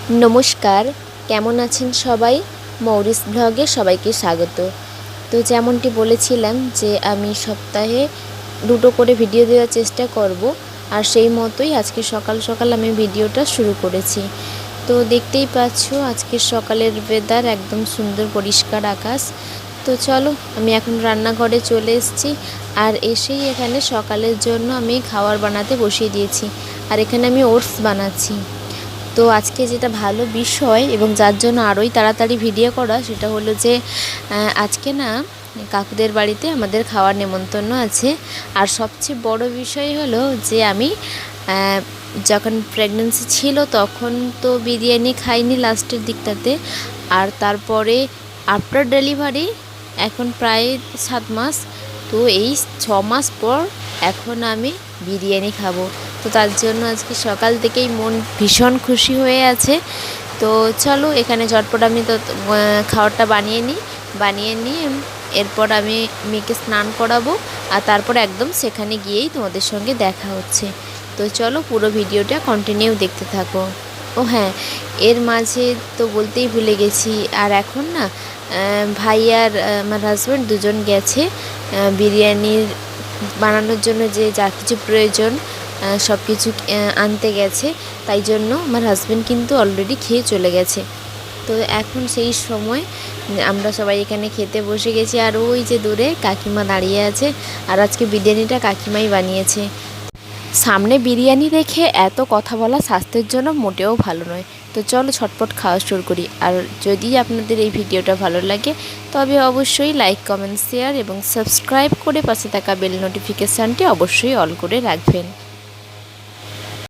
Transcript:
नमस्कार केमन आছেন সবাই মৌরিস ব্লগে সবাইকে স্বাগত। তো যেমনটি বলেছিলাম যে আমি সপ্তাহে দুটো করে ভিডিও দেওয়ার চেষ্টা করব, আর সেই মতোই আজকে সকাল সকাল আমি ভিডিওটা শুরু করেছি। তো দেখতেই পাচ্ছো আজকে সকালের ওয়েদার একদম সুন্দর পরিষ্কার আকাশ। তো চলো আমি এখন রান্নাঘরে চলে এসেছি, আর এসেই এখানে সকালের জন্য আমি খাবার বানাতে বসিয়ে দিয়েছি। আর এখানে আমি ওটস বানাচ্ছি। তো আজকে যেটা ভালো বিষয় এবং যার জন্য আরোই তাড়াতাড়ি ভিডিও করা, সেটা হলো যে আজকে না কাকুদের বাড়িতে আমাদের খাওয়ার নেমন্তন্ন আছে। আর সবচেয়ে বড় বিষয় হলো যে আমি যখন প্রেগন্যান্সি ছিল তখন তো বিরিয়ানি খাইনি লাস্টের দিকটাতে, আর তারপরে আফটার ডেলিভারি এখন প্রায় 7 মাস, তো এই 6 মাস পর এখন আমি বিরিয়ানি খাবো। তো তার জন্য আজকে সকাল থেকেই মন ভীষণ খুশি হয়ে আছে। তো চলো এখানে ঝটপট আমি তো খাবারটা বানিয়ে নিয়ে এরপর আমি মেয়েকে স্নান করাবো, আর তারপর একদম সেখানে গিয়েই তোমাদের সঙ্গে দেখা হচ্ছে। তো চলো পুরো ভিডিওটা কন্টিনিউ দেখতে থাকো। ও হ্যাঁ, এর মাঝে তো বলতেই ভুলে গেছি, আর এখন না ভাই আর আমার হাজব্যান্ড দুজন গেছে বিরিয়ানির বানানোর জন্য যে যা কিছু প্রয়োজন সব কিছু আনতে গেছে। তাই জন্য আমার হাজব্যান্ড কিন্তু অলরেডি খেয়ে চলে গেছে। তো এখন সেই সময় আমরা সবাই এখানে খেতে বসে গেছি, আর ওই যে দূরে কাকিমা দাঁড়িয়ে আছে, আর আজকে বিরিয়ানিটা কাকিমাই বানিয়েছে। সামনে বিরিয়ানি রেখে এত কথা বলা স্বাস্থ্যের জন্য মোটেও ভালো নয়। তো চলো ছটপট খাওয়া শুরু করি। আর যদি আপনাদের এই ভিডিওটা ভালো লাগে তবে অবশ্যই লাইক, কমেন্ট, শেয়ার এবং সাবস্ক্রাইব করে পাশে থাকা বেল নোটিফিকেশানটি অবশ্যই অল করে রাখবেন।